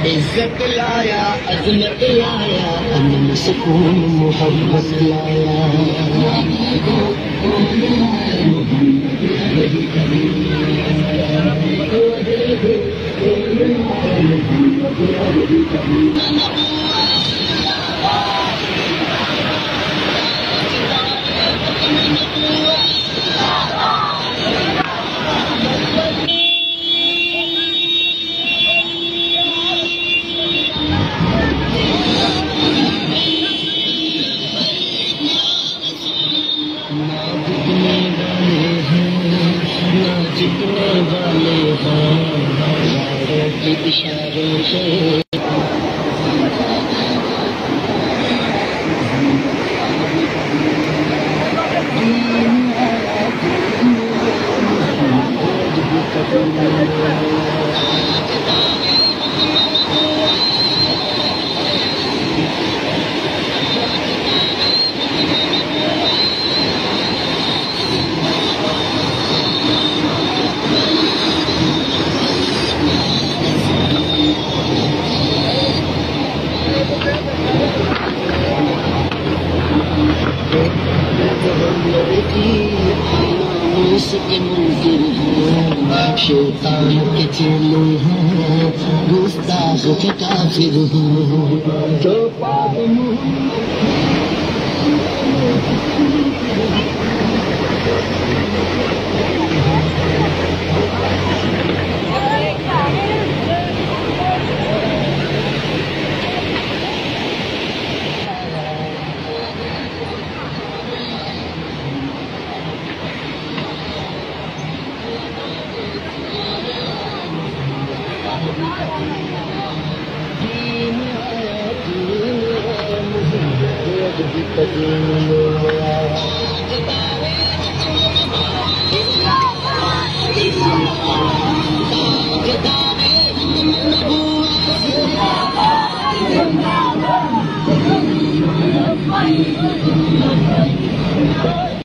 इज्जत लाया, अजमत लाया, अमन सुकून मोहब्बत लाया। जितने वाले हैं यारों के इशारों से के मुनकिर हैं, शैतान के चेले हैं, गुस्ताख के काफिर हैं, जो पाप दीन आया,